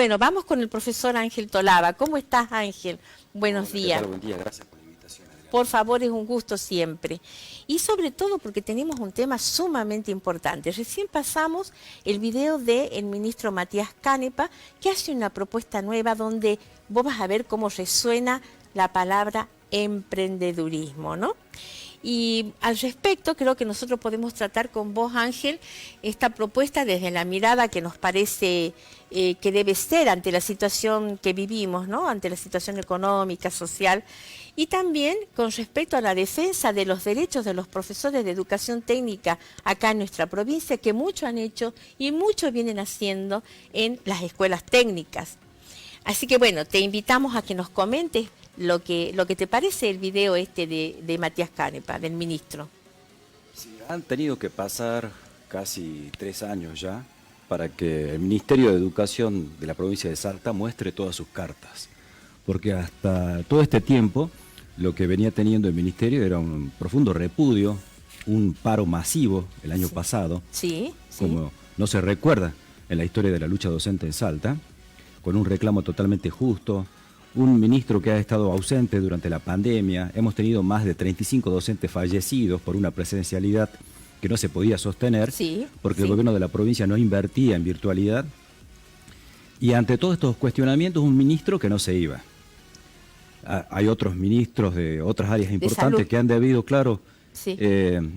Bueno, vamos con el profesor Ángel Tolaba. ¿Cómo estás, Ángel? Buenos días. Buen día, gracias por la invitación, Adriana. Por favor, es un gusto siempre. Y sobre todo porque tenemos un tema sumamente importante. Recién pasamos el video del ministro Matías Canepa, que hace una propuesta nueva donde vos vas a ver cómo resuena la palabra emprendedurismo, ¿no? Y al respecto, creo que nosotros podemos tratar con vos, Ángel, esta propuesta desde la mirada que nos parece que debe ser ante la situación que vivimos, ¿no? Ante la situación económica, social, y también con respecto a la defensa de los derechos de los profesores de educación técnica acá en nuestra provincia, que mucho han hecho y mucho vienen haciendo en las escuelas técnicas. Así que bueno, te invitamos a que nos comentes lo que te parece el video este de Matías Canepa, del ministro. Sí, han tenido que pasar casi 3 años ya para que el Ministerio de Educación de la provincia de Salta muestre todas sus cartas. Porque hasta todo este tiempo lo que venía teniendo el Ministerio era un profundo repudio, un paro masivo el año pasado, como no se recuerda en la historia de la lucha docente en Salta, con un reclamo totalmente justo, un ministro que ha estado ausente durante la pandemia, hemos tenido más de 35 docentes fallecidos por una presencialidad que no se podía sostener, porque el gobierno de la provincia no invertía en virtualidad, y ante todos estos cuestionamientos un ministro que no se iba. Hay otros ministros de otras áreas importantes que han debido, claro,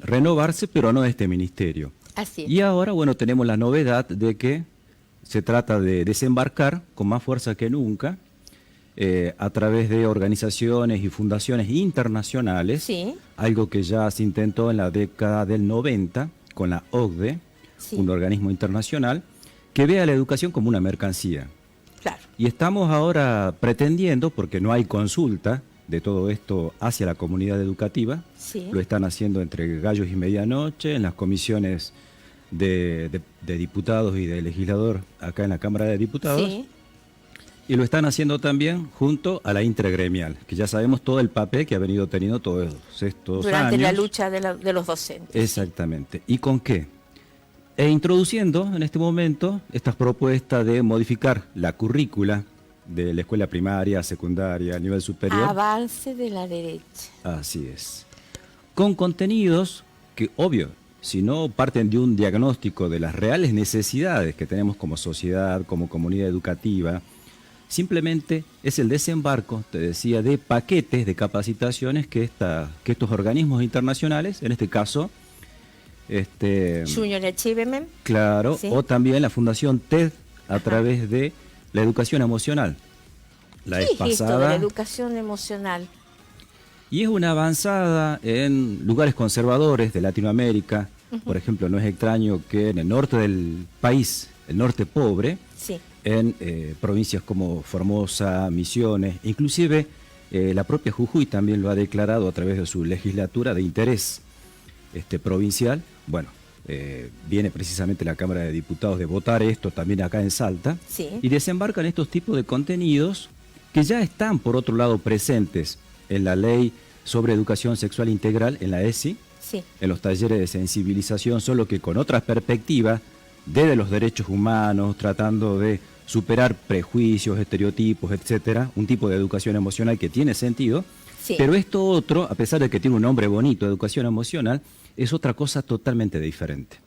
renovarse, pero no este ministerio. Así es. Y ahora, bueno, tenemos la novedad de que se trata de desembarcar con más fuerza que nunca a través de organizaciones y fundaciones internacionales, algo que ya se intentó en la década del 90 con la OCDE, un organismo internacional, que ve a la educación como una mercancía. Claro. Y estamos ahora pretendiendo, porque no hay consulta de todo esto hacia la comunidad educativa, lo están haciendo entre gallos y medianoche, en las comisiones de diputados y de legislador acá en la Cámara de Diputados, y lo están haciendo también junto a la intergremial, que ya sabemos todo el papel que ha venido teniendo todos estos durante años. La lucha de los docentes. Exactamente. ¿Y con qué? Introduciendo en este momento estas propuestas de modificar la currícula de la escuela primaria, secundaria, a nivel superior. Avance de la derecha. Así es. Con contenidos que, obvio, si no parten de un diagnóstico de las reales necesidades que tenemos como sociedad, como comunidad educativa, simplemente es el desembarco, te decía, de paquetes de capacitaciones que estos organismos internacionales, en este caso, Junior Achievement. Claro, o también la Fundación TED a través de la educación emocional. ¿Qué es esto de la educación emocional? Y es una avanzada en lugares conservadores de Latinoamérica. Por ejemplo, no es extraño que en el norte del país, el norte pobre, en provincias como Formosa, Misiones, inclusive la propia Jujuy también lo ha declarado a través de su legislatura de interés provincial. Bueno, viene precisamente la Cámara de Diputados de votar esto también acá en Salta, y desembarcan estos tipos de contenidos que ya están por otro lado presentes en la Ley sobre Educación Sexual Integral, en la ESI, en los talleres de sensibilización, solo que con otras perspectivas desde los derechos humanos, tratando de superar prejuicios, estereotipos, etcétera, un tipo de educación emocional que tiene sentido, pero esto otro, a pesar de que tiene un nombre bonito, educación emocional, es otra cosa totalmente diferente.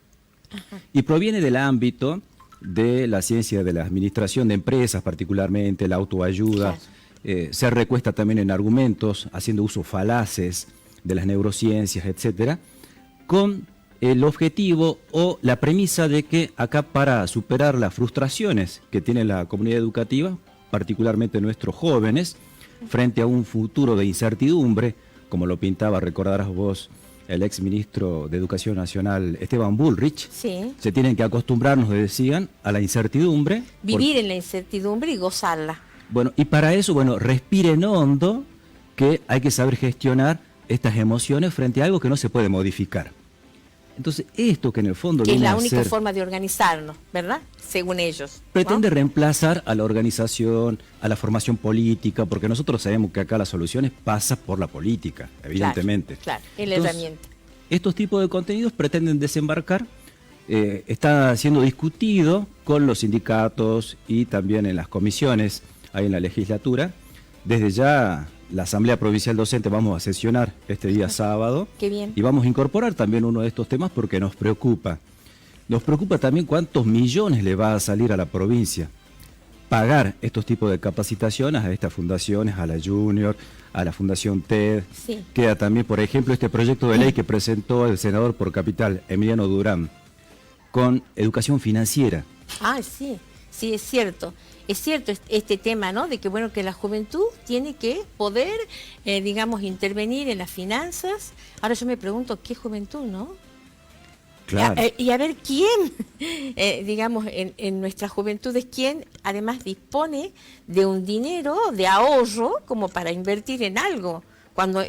Y proviene del ámbito de la ciencia de la administración de empresas, particularmente la autoayuda. Se recuesta también en argumentos, haciendo uso falaces de las neurociencias, etcétera, con el objetivo o la premisa de que acá, para superar las frustraciones que tiene la comunidad educativa, particularmente nuestros jóvenes, frente a un futuro de incertidumbre, como lo pintaba, recordarás vos, el ex ministro de Educación Nacional, Esteban Bullrich, se tienen que acostumbrar, nos decían, a la incertidumbre. Vivir en la incertidumbre y gozarla. Bueno, y para eso, bueno, respiren hondo, que hay que saber gestionar estas emociones frente a algo que no se puede modificar. Entonces, esto que en el fondo que es la a única ser, forma de organizarnos, ¿verdad? Según ellos. Pretende reemplazar a la organización, a la formación política, porque nosotros sabemos que acá las soluciones pasan por la política, evidentemente. Claro, es la herramienta. Estos tipos de contenidos pretenden desembarcar está siendo discutido con los sindicatos y también en las comisiones, ahí en la legislatura. Desde ya la Asamblea Provincial Docente vamos a sesionar este día sábado. Qué bien. Y vamos a incorporar también uno de estos temas porque nos preocupa. Nos preocupa también cuántos millones le va a salir a la provincia pagar estos tipos de capacitaciones a estas fundaciones, a la Junior, a la Fundación TED. Sí. Queda también, por ejemplo, este proyecto de ley que presentó el senador por Capital, Emiliano Durán, con educación financiera. Ah, sí, sí, es cierto. Es cierto este tema, ¿no? De que, bueno, que la juventud tiene que poder, digamos, intervenir en las finanzas. Ahora yo me pregunto, ¿qué juventud, no? Claro. Y a ver quién, digamos, en nuestras juventudes, quién además dispone de un dinero de ahorro como para invertir en algo, cuando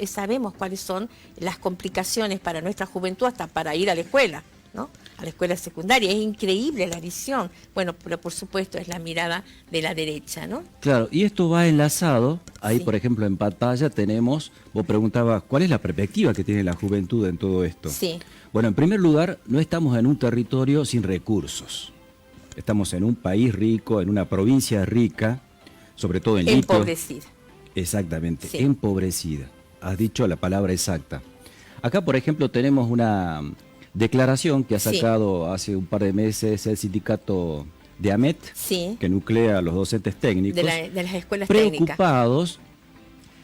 sabemos cuáles son las complicaciones para nuestra juventud hasta para ir a la escuela, ¿no? A la escuela secundaria. Es increíble la visión. Bueno, pero por supuesto es la mirada de la derecha, ¿no? Claro, y esto va enlazado, ahí Sí. por ejemplo en pantalla tenemos, vos preguntabas, ¿cuál es la perspectiva que tiene la juventud en todo esto? Sí. Bueno, en primer lugar, no estamos en un territorio sin recursos. Estamos en un país rico, en una provincia rica, sobre todo en litio. Empobrecida. Exactamente, Sí. empobrecida. Has dicho la palabra exacta. Acá, por ejemplo, tenemos una declaración que ha Sí. sacado hace un par de meses el sindicato de AMET, Sí. que nuclea a los docentes técnicos, De las escuelas técnicas. preocupados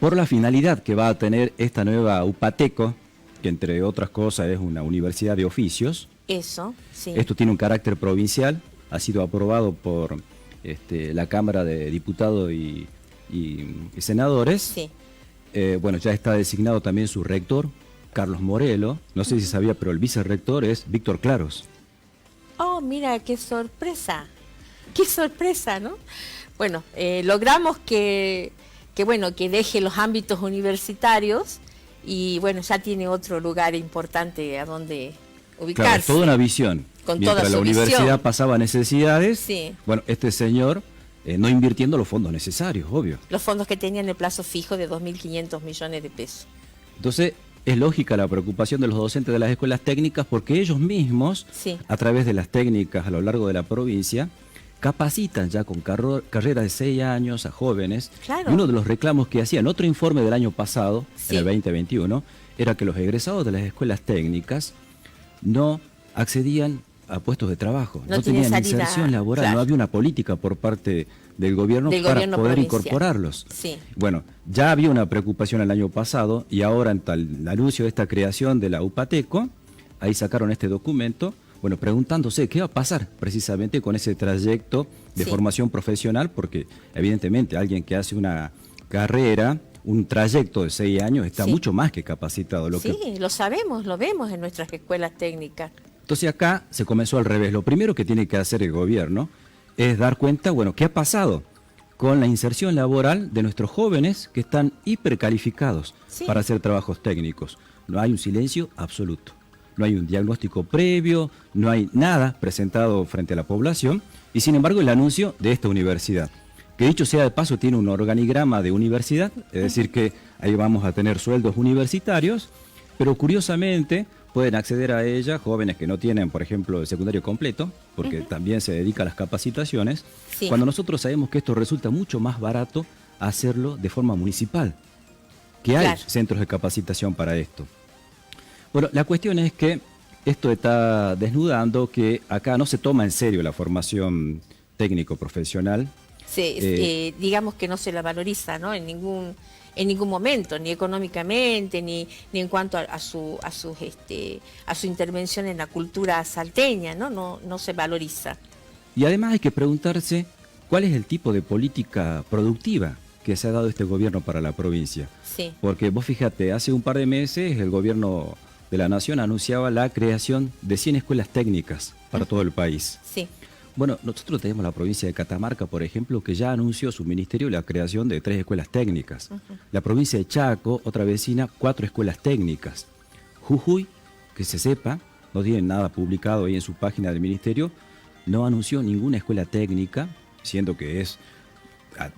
por la finalidad que va a tener esta nueva UPATECO, que entre otras cosas es una universidad de oficios. Eso, sí. Esto tiene un carácter provincial, ha sido aprobado por la Cámara de Diputados y Senadores. Sí. Bueno, ya está designado también su rector, Carlos Morelo. No sé si sabía, pero el vicerrector es Víctor Claros. Oh, mira, qué sorpresa. Qué sorpresa, ¿no? Bueno, logramos que deje los ámbitos universitarios y bueno, ya tiene otro lugar importante a donde ubicarse. Claro, toda una visión. Con Mientras toda la su universidad visión. pasaba necesidades, Sí. bueno, este señor no invirtiendo los fondos necesarios, obvio. Los fondos que tenían el plazo fijo de 2.500 millones de pesos. Entonces, es lógica la preocupación de los docentes de las escuelas técnicas porque ellos mismos, Sí. a través de las técnicas a lo largo de la provincia, capacitan ya con carreras de 6 años a jóvenes. Claro. Y uno de los reclamos que hacían, otro informe del año pasado, Sí. en el 2021, era que los egresados de las escuelas técnicas no accedían a puestos de trabajo, No no tienen tenían salida, inserción laboral, claro. no había una política por parte del gobierno Del para gobierno poder provincial. incorporarlos. Sí. Bueno, ya había una preocupación el año pasado y ahora en el anuncio de esta creación de la UPATECO, ahí sacaron este documento, bueno, preguntándose qué va a pasar precisamente con ese trayecto de Sí. formación profesional, porque evidentemente alguien que hace una carrera, un trayecto de 6 años, está Sí. mucho más que capacitado. Sí, lo sabemos, lo vemos en nuestras escuelas técnicas. Entonces acá se comenzó al revés. Lo primero que tiene que hacer el gobierno es dar cuenta, bueno, qué ha pasado con la inserción laboral de nuestros jóvenes que están hipercalificados Sí. para hacer trabajos técnicos. No hay un silencio absoluto, no hay un diagnóstico previo, no hay nada presentado frente a la población y sin embargo el anuncio de esta universidad, que dicho sea de paso tiene un organigrama de universidad, es decir que ahí vamos a tener sueldos universitarios, pero curiosamente pueden acceder a ella jóvenes que no tienen, por ejemplo, el secundario completo, porque también se dedica a las capacitaciones, Sí. cuando nosotros sabemos que esto resulta mucho más barato hacerlo de forma municipal, que hay Claro. centros de capacitación para esto. Bueno, la cuestión es que esto está desnudando que acá no se toma en serio la formación técnico-profesional. Digamos que no se la valoriza, ¿no? En ningún momento, ni económicamente, ni en cuanto a su intervención en la cultura salteña, ¿no? No se valoriza. Y además hay que preguntarse cuál es el tipo de política productiva que se ha dado este gobierno para la provincia. Sí. Porque vos fíjate, hace un par de meses el gobierno de la Nación anunciaba la creación de 100 escuelas técnicas para todo el país. Sí. Bueno, nosotros tenemos la provincia de Catamarca, por ejemplo, que ya anunció su ministerio la creación de 3 escuelas técnicas. La provincia de Chaco, otra vecina, 4 escuelas técnicas. Jujuy, que se sepa, no tiene nada publicado ahí en su página del ministerio, no anunció ninguna escuela técnica, siendo que es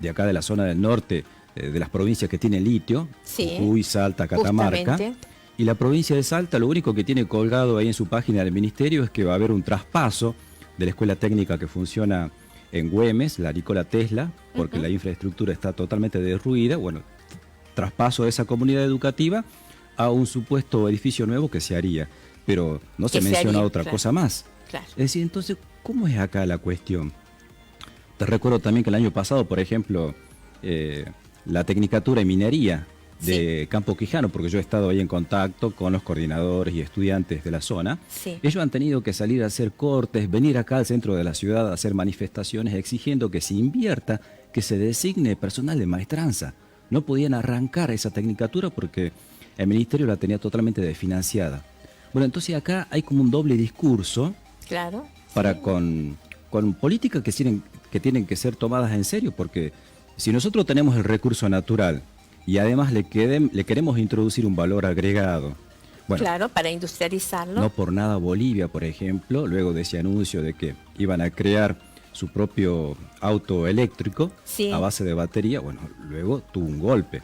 de acá de la zona del norte, de las provincias que tienen litio, Sí. Jujuy, Salta, Catamarca. Justamente. Y la provincia de Salta lo único que tiene colgado ahí en su página del ministerio es que va a haber un traspaso de la escuela técnica que funciona en Güemes, la Nikola Tesla, porque la infraestructura está totalmente derruida. Bueno, traspaso de esa comunidad educativa a un supuesto edificio nuevo que se haría, pero no se menciona otra cosa más. Claro. Es decir, entonces, ¿cómo es acá la cuestión? Te recuerdo también que el año pasado, por ejemplo, la Tecnicatura en Minería de Campo Quijano, porque yo he estado ahí en contacto con los coordinadores y estudiantes de la zona, ellos han tenido que salir a hacer cortes, venir acá al centro de la ciudad a hacer manifestaciones exigiendo que se invierta, que se designe personal de maestranza. No podían arrancar esa Tecnicatura porque el ministerio la tenía totalmente desfinanciada. Bueno, entonces acá hay como un doble discurso para con políticas que tienen que ser tomadas en serio, porque si nosotros tenemos el recurso natural y además le queremos introducir un valor agregado. Bueno, claro, para industrializarlo. No por nada Bolivia, por ejemplo, luego de ese anuncio de que iban a crear su propio auto eléctrico a base de batería, bueno, luego tuvo un golpe.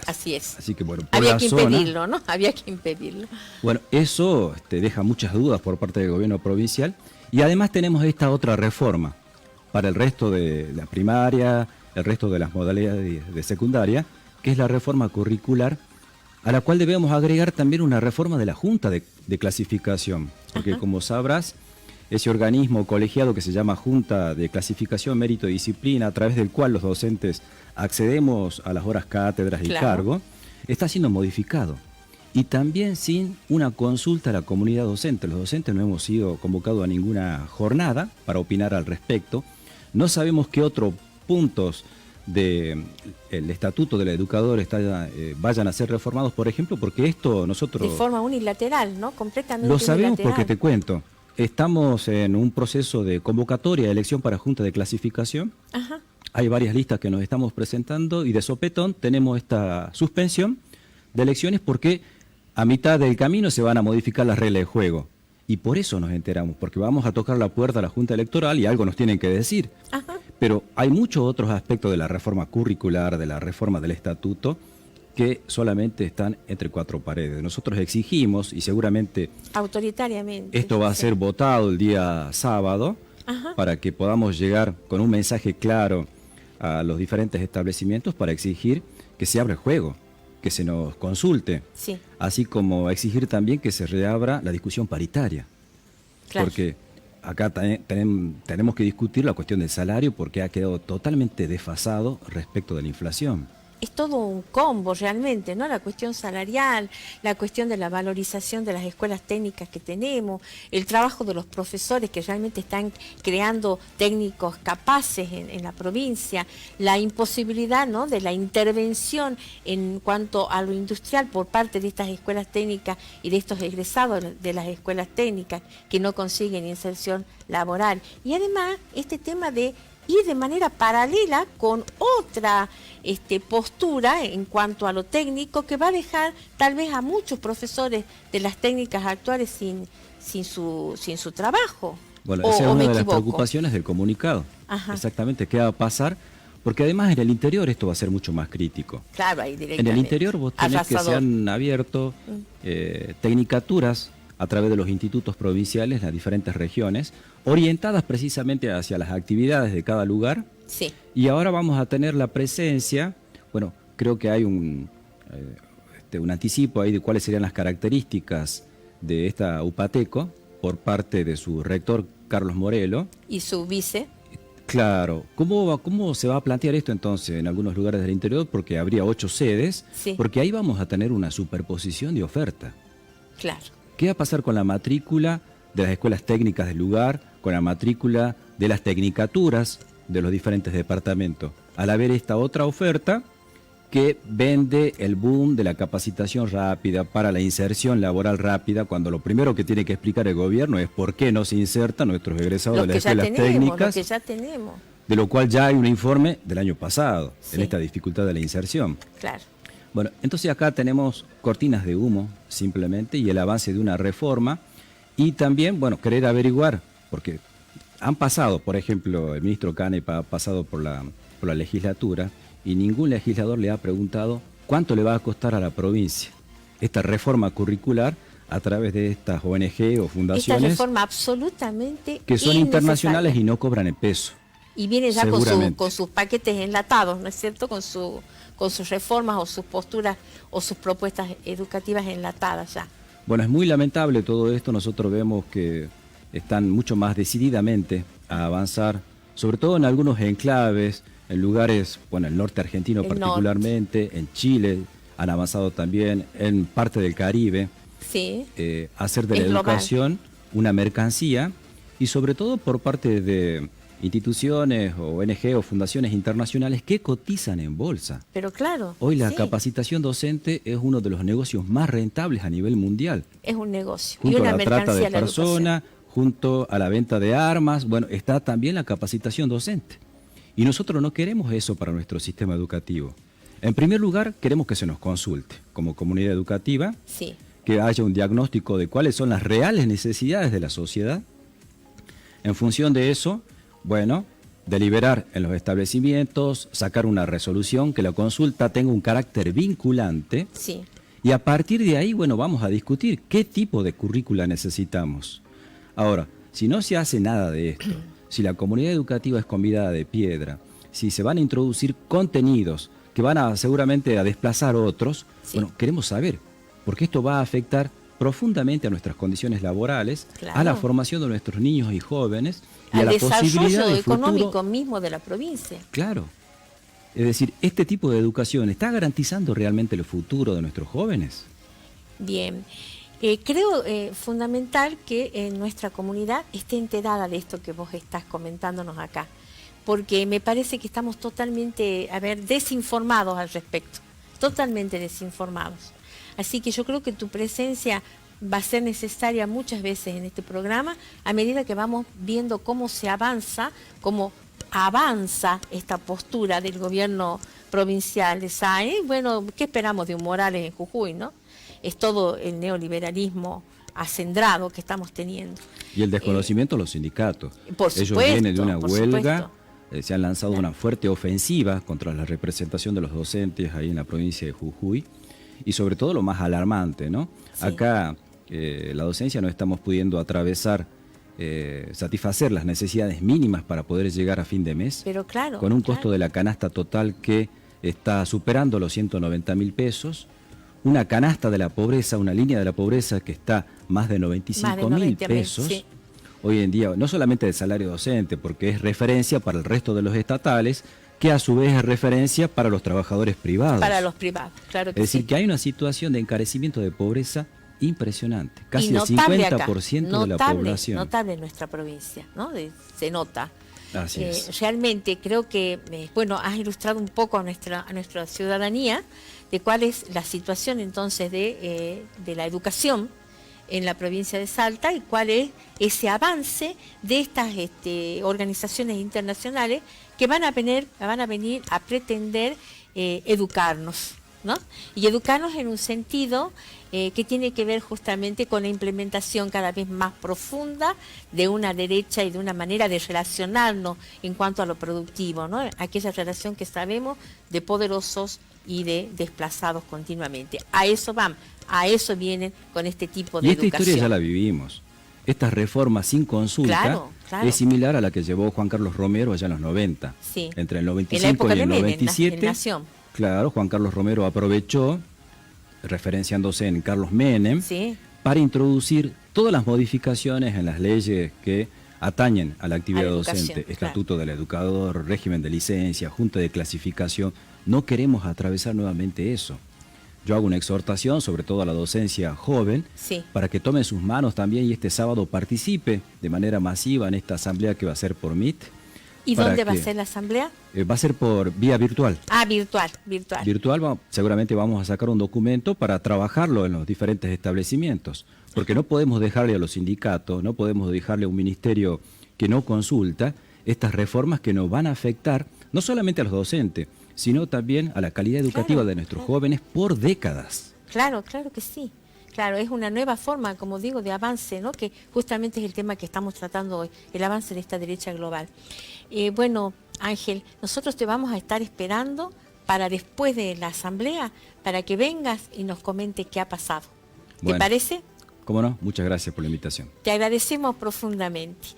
Así es. Así que bueno, había que impedirlo, ¿no? Había que impedirlo. Bueno, eso deja muchas dudas por parte del gobierno provincial y además tenemos esta otra reforma para el resto de la primaria, el resto de las modalidades de secundaria, que es la reforma curricular, a la cual debemos agregar también una reforma de la Junta de Clasificación, porque como sabrás, ese organismo colegiado que se llama Junta de Clasificación, Mérito y Disciplina, a través del cual los docentes accedemos a las horas cátedras y cargo, está siendo modificado. Y también sin una consulta a la comunidad docente. Los docentes no hemos sido convocados a ninguna jornada para opinar al respecto. No sabemos qué otros puntos del estatuto del educador vayan a ser reformados, por ejemplo, porque esto nosotros... De forma unilateral, ¿no? Completamente lo sabemos unilateral. Porque te cuento, estamos en un proceso de convocatoria de elección para Junta de Clasificación. Hay varias listas que nos estamos presentando y de sopetón tenemos esta suspensión de elecciones porque a mitad del camino se van a modificar las reglas de juego. Y por eso nos enteramos, porque vamos a tocar la puerta a la Junta Electoral y algo nos tienen que decir. Pero hay muchos otros aspectos de la reforma curricular, de la reforma del estatuto, que solamente están entre cuatro paredes. Nosotros exigimos, y seguramente autoritariamente, esto va a ser votado el día sábado, para que podamos llegar con un mensaje claro a los diferentes establecimientos para exigir que se abra el juego, que se nos consulte, así como exigir también que se reabra la discusión paritaria, porque acá tenemos que discutir la cuestión del salario porque ha quedado totalmente desfasado respecto de la inflación. Es todo un combo realmente, ¿no? La cuestión salarial, la cuestión de la valorización de las escuelas técnicas que tenemos, el trabajo de los profesores que realmente están creando técnicos capaces en la provincia, la imposibilidad, ¿no?, de la intervención en cuanto a lo industrial por parte de estas escuelas técnicas y de estos egresados de las escuelas técnicas que no consiguen inserción laboral. Y además este tema de ir de manera paralela con otra postura en cuanto a lo técnico que va a dejar tal vez a muchos profesores de las técnicas actuales sin su trabajo. Bueno, esa es una de las preocupaciones del comunicado. Exactamente, ¿qué va a pasar? Porque además en el interior esto va a ser mucho más crítico. Claro, ahí directamente. En el interior vos tenés que se han abierto tecnicaturas a través de los institutos provinciales, las diferentes regiones, orientadas precisamente hacia las actividades de cada lugar. Y ahora vamos a tener la presencia, bueno, creo que hay un anticipo ahí de cuáles serían las características de esta UPATECO por parte de su rector Carlos Morelo. Y su vice. Claro. ¿Cómo se va a plantear esto entonces en algunos lugares del interior? Porque habría 8 sedes, porque ahí vamos a tener una superposición de oferta. Claro. ¿Qué va a pasar con la matrícula de las escuelas técnicas del lugar, con la matrícula de las tecnicaturas de los diferentes departamentos? Al haber esta otra oferta que vende el boom de la capacitación rápida para la inserción laboral rápida, cuando lo primero que tiene que explicar el gobierno es por qué no se insertan nuestros egresados de las escuelas técnicas, que ya tenemos. De lo cual ya hay un informe del año pasado, en esta dificultad de la inserción. Claro. Bueno, entonces acá tenemos cortinas de humo, simplemente, y el avance de una reforma, y también, bueno, querer averiguar, porque han pasado, por ejemplo, el ministro Canepa ha pasado por la legislatura, y ningún legislador le ha preguntado cuánto le va a costar a la provincia esta reforma curricular a través de estas ONG o fundaciones. Esta reforma absolutamente que son internacionales y no cobran el peso. Y viene ya con sus paquetes enlatados, ¿no es cierto? Con sus reformas o sus posturas o sus propuestas educativas enlatadas ya. Bueno, es muy lamentable todo esto. Nosotros vemos que están mucho más decididamente a avanzar, sobre todo en algunos enclaves, en lugares, bueno, el norte argentino particularmente, en Chile han avanzado también, en parte del Caribe. Sí. Hacer de la educación una mercancía y sobre todo por parte de instituciones o ONG o fundaciones internacionales que cotizan en bolsa. Pero claro. Hoy la capacitación docente es uno de los negocios más rentables a nivel mundial. Es un negocio. Junto y una a la trata de personas, junto a la venta de armas, bueno, está también la capacitación docente. Y nosotros no queremos eso para nuestro sistema educativo. En primer lugar, queremos que se nos consulte como comunidad educativa. Sí. Que haya un diagnóstico de cuáles son las reales necesidades de la sociedad. En función de eso, bueno, deliberar en los establecimientos, sacar una resolución, que la consulta tenga un carácter vinculante. Sí. Y a partir de ahí, bueno, vamos a discutir qué tipo de currícula necesitamos. Ahora, si no se hace nada de esto, si la comunidad educativa es convidada de piedra, si se van a introducir contenidos que van seguramente a desplazar otros, bueno, queremos saber. Porque esto va a afectar profundamente a nuestras condiciones laborales, a la formación de nuestros niños y jóvenes y a la posibilidad de económico futuro mismo de la provincia. Claro. Es decir, este tipo de educación está garantizando realmente el futuro de nuestros jóvenes. Bien. Creo fundamental que nuestra comunidad esté enterada de esto que vos estás comentándonos acá, porque me parece que estamos totalmente, desinformados al respecto, totalmente desinformados. Así que yo creo que tu presencia va a ser necesaria muchas veces en este programa a medida que vamos viendo cómo se avanza, cómo avanza esta postura del gobierno provincial de SAE. Bueno, ¿qué esperamos de un Morales en Jujuy, no? Es todo el neoliberalismo acendrado que estamos teniendo. Y el desconocimiento de los sindicatos. Por supuesto, ellos vienen de una huelga, se han lanzado una fuerte ofensiva contra la representación de los docentes ahí en la provincia de Jujuy. Y sobre todo lo más alarmante, ¿no? Sí. Acá la docencia no estamos pudiendo atravesar, satisfacer las necesidades mínimas para poder llegar a fin de mes. Pero claro. Con un costo de la canasta total que está superando los 190.000 pesos. Una canasta de la pobreza, una línea de la pobreza que está más de 95.000 pesos. Sí. Hoy en día, no solamente del salario docente, porque es referencia para el resto de los estatales, que a su vez es referencia para los trabajadores privados. Para los privados, claro que sí. Es decir, que hay una situación de encarecimiento de pobreza impresionante. Casi el 50% de la población. Notable en nuestra provincia, ¿no? Se nota. Así es. Realmente creo que, has ilustrado un poco a nuestra ciudadanía de cuál es la situación entonces de la educación en la provincia de Salta y cuál es ese avance de estas organizaciones internacionales que van a venir a pretender educarnos, ¿no? Y educarnos en un sentido que tiene que ver justamente con la implementación cada vez más profunda de una derecha y de una manera de relacionarnos en cuanto a lo productivo, ¿no? Aquella relación que sabemos de poderosos y de desplazados continuamente. A eso van, a eso vienen con este tipo de educación. Y esta historia ya la vivimos. Esta reforma sin consulta es similar a la que llevó Juan Carlos Romero allá en los 90. Sí. Entre el 95 y el 97. Claro, Juan Carlos Romero aprovechó, referenciándose en Carlos Menem, para introducir todas las modificaciones en las leyes que atañen a la actividad docente. Estatuto del Educador, régimen de licencia, junta de clasificación. No queremos atravesar nuevamente eso. Yo hago una exhortación, sobre todo a la docencia joven, para que tome en sus manos también y este sábado participe de manera masiva en esta asamblea que va a ser por Meet. ¿Y dónde va a ser la asamblea? Va a ser por vía virtual. Ah, virtual. Virtual, seguramente vamos a sacar un documento para trabajarlo en los diferentes establecimientos, porque no podemos dejarle a los sindicatos, no podemos dejarle a un ministerio que no consulta estas reformas que nos van a afectar no solamente a los docentes, sino también a la calidad educativa de nuestros jóvenes por décadas. Claro que sí. Claro, es una nueva forma, como digo, de avance, ¿no? Que justamente es el tema que estamos tratando hoy, el avance de esta derecha global. Bueno, Ángel, nosotros te vamos a estar esperando para después de la asamblea, para que vengas y nos comente qué ha pasado. ¿Te Bueno, parece? Cómo no, muchas gracias por la invitación. Te agradecemos profundamente.